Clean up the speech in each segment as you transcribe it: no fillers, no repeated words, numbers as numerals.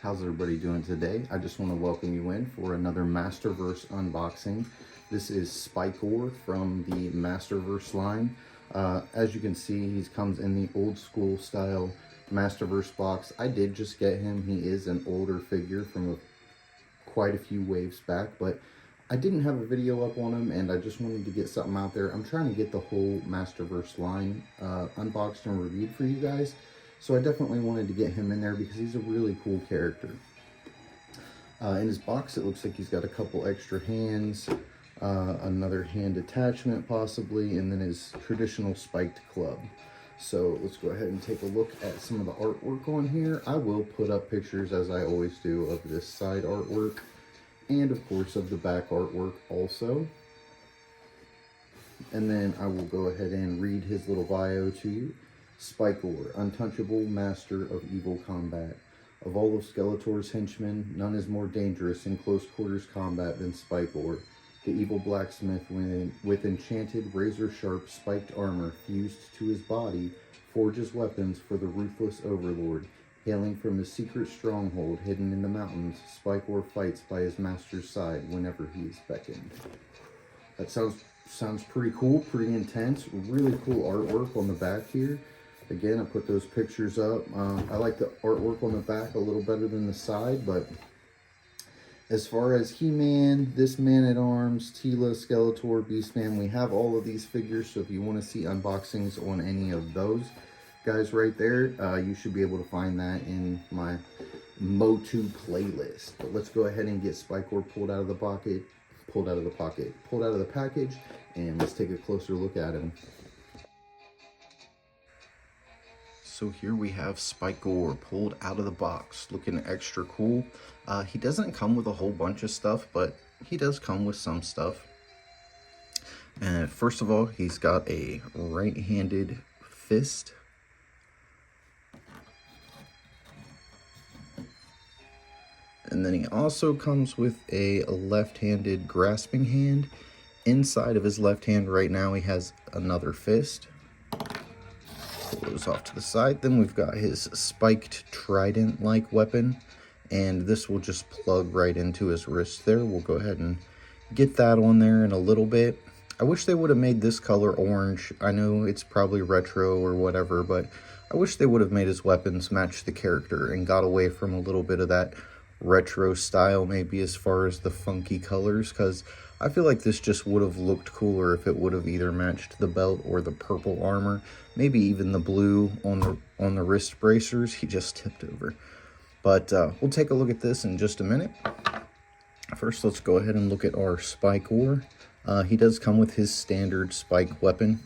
How's everybody doing today? I just want to welcome you in for another Masterverse unboxing. This is Spikor from the Masterverse line. As you can see, he comes in the old school style Masterverse box. I did just get him. He is an older figure from quite a few waves back, but I didn't have a video up on him and I just wanted to get something out there. I'm trying to get the whole Masterverse line unboxed and reviewed for you guys. So I definitely wanted to get him in there because he's a really cool character. In his box, it looks like he's got a couple extra hands, another hand attachment possibly, and then his traditional spiked club. So let's go ahead and take a look at some of the artwork on here. I will put up pictures, as I always do, of this side artwork and of course of the back artwork also. And then I will go ahead and read his little bio to you. Spikor, untouchable master of evil combat. Of all of Skeletor's henchmen, none is more dangerous in close quarters combat than Spikor, the evil blacksmith with enchanted razor-sharp spiked armor fused to his body, forges weapons for the ruthless overlord. Hailing from his secret stronghold hidden in the mountains, Spikor fights by his master's side whenever he is beckoned. That sounds pretty cool, pretty intense. Really cool artwork on the back here. Again, I put those pictures up. I like the artwork on the back a little better than the side, but as far as He-Man, this Man-at-Arms, Teela, Skeletor, Beastman, we have all of these figures, so if you want to see unboxings on any of those guys right there, you should be able to find that in my Motu playlist. But let's go ahead and get Spikor pulled out of the package, and let's take a closer look at him. So here we have Spikor pulled out of the box, looking extra cool. He doesn't come with a whole bunch of stuff, but he does come with some stuff. And first of all, he's got a right-handed fist. And then he also comes with a left-handed grasping hand. Inside of his left hand right now, he has another fist. Pull those off to the side. Then we've got his spiked trident-like weapon, and this will just plug right into his wrist there. We'll go ahead and get that on there in a little bit. I wish they would have made this color orange. I know it's probably retro or whatever, but I wish they would have made his weapons match the character and got away from a little bit of that retro style, maybe as far as the funky colors, because I feel like this just would have looked cooler if it would have either matched the belt or the purple armor, maybe even the blue on the wrist bracers. He just tipped over. But we'll take a look at this in just a minute. First, let's go ahead and look at our Spikor. He does come with his standard spike weapon,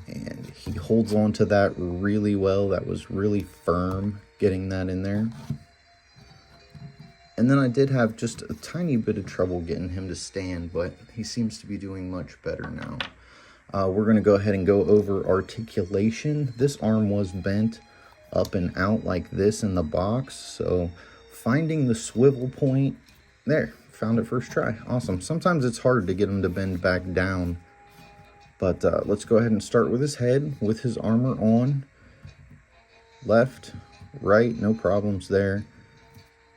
and he holds on to that really well. That was really firm getting that in there. And then I did have just a tiny bit of trouble getting him to stand, but he seems to be doing much better now. We're going to go ahead and go over articulation. This arm was bent up and out like this in the box, so finding the swivel point, there, found it first try. Awesome. Sometimes it's hard to get him to bend back down, but let's go ahead and start with his head, with his armor on. Left, right, no problems there.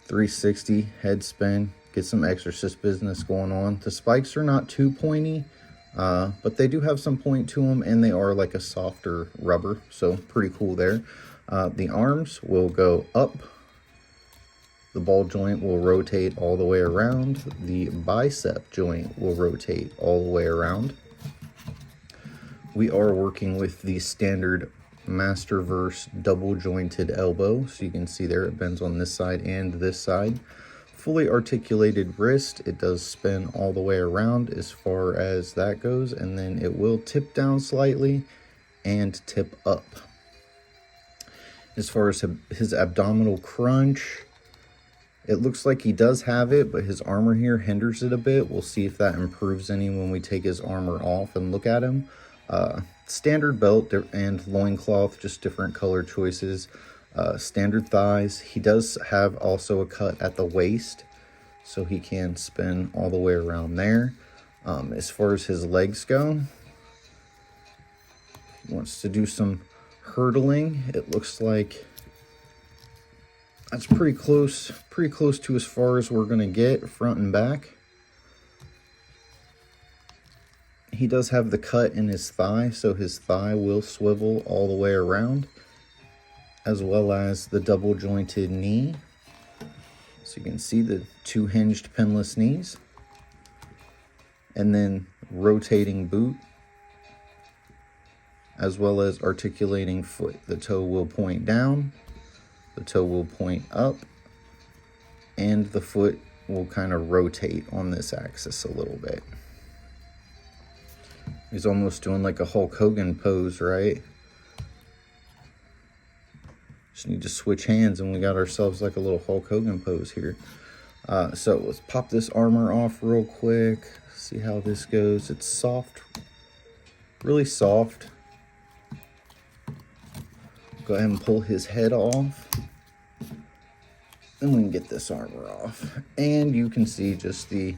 360 head spin, get some exorcist business going on. The spikes are not too pointy, but they do have some point to them, and they are like a softer rubber, so pretty cool there. The arms will go up, the ball joint will rotate all the way around, the bicep joint will rotate all the way around. We are working with the standard Masterverse double jointed elbow, so you can see there it bends on this side and this side. Fully articulated wrist, it does spin all the way around as far as that goes, and then it will tip down slightly and tip up. As far as his abdominal crunch, it looks like he does have it, but his armor here hinders it a bit. We'll see if that improves any when we take his armor off and look at him. Standard belt and loincloth, just different color choices. Standard thighs. He does have also a cut at the waist, so he can spin all the way around there. As far as his legs go, he wants to do some hurdling. It looks like That's pretty close to as far as we're gonna get front and back. He does have the cut in his thigh, so his thigh will swivel all the way around, as well as the double jointed knee. So you can see the 2 hinged pinless knees, and then rotating boot, as well as articulating foot. The toe will point down, the toe will point up, and the foot will kind of rotate on this axis a little bit. He's almost doing like a Hulk Hogan pose, right? Just need to switch hands and we got ourselves like a little Hulk Hogan pose here. So let's pop this armor off real quick. See how this goes. It's soft, really soft. Go ahead and pull his head off. Then we can get this armor off. And you can see just the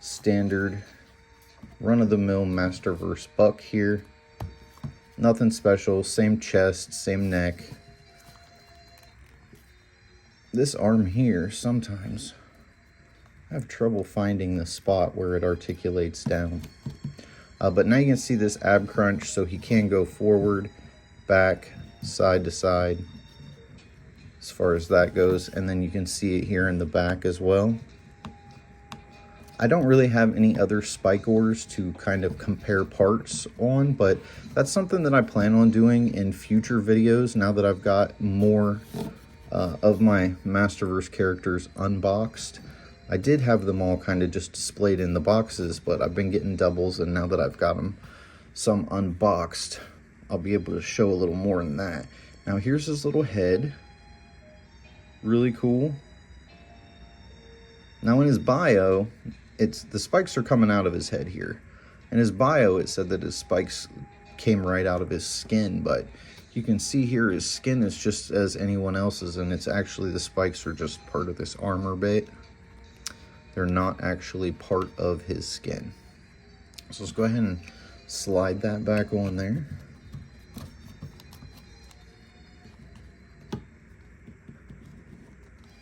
standard run-of-the-mill Masterverse buck here. Nothing special, same chest, same neck. This arm here, sometimes I have trouble finding the spot where it articulates down. But now you can see this ab crunch, so he can go forward, back, side to side, as far as that goes. And then you can see it here in the back as well. I don't really have any other Spikors to kind of compare parts on, but that's something that I plan on doing in future videos now that I've got more of my Masterverse characters unboxed. I did have them all kind of just displayed in the boxes, but I've been getting doubles, and now that I've got them some unboxed, I'll be able to show a little more than that. Now here's his little head. Really cool. Now in his bio, the spikes are coming out of his head here. In his bio, it said that his spikes came right out of his skin, but you can see here his skin is just as anyone else's, and it's actually, the spikes are just part of this armor bit. They're not actually part of his skin. So let's go ahead and slide that back on there.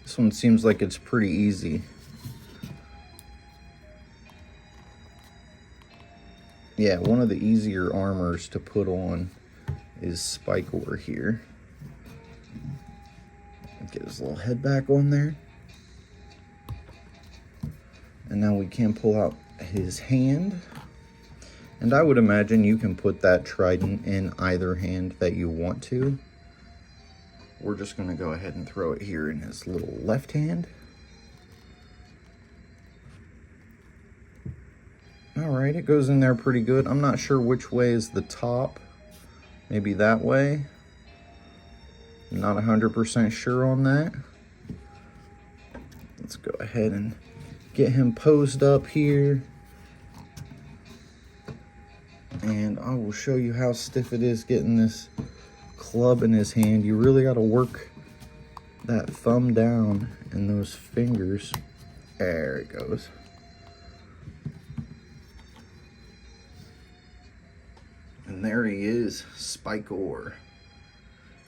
This one seems like it's pretty easy. Yeah, one of the easier armors to put on is Spikor here. Get his little head back on there. And now we can pull out his hand. And I would imagine you can put that trident in either hand that you want to. We're just going to go ahead and throw it here in his little left hand. All right, it goes in there pretty good. I'm not sure which way is the top. Maybe that way. I'm not 100% sure on that. Let's go ahead and get him posed up here. And I will show you how stiff it is getting this club in his hand. You really got to work that thumb down and those fingers. There it goes. And there he is, Spikor.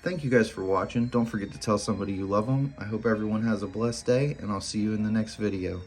Thank you guys for watching. Don't forget to tell somebody you love them. I hope everyone has a blessed day, and I'll see you in the next video.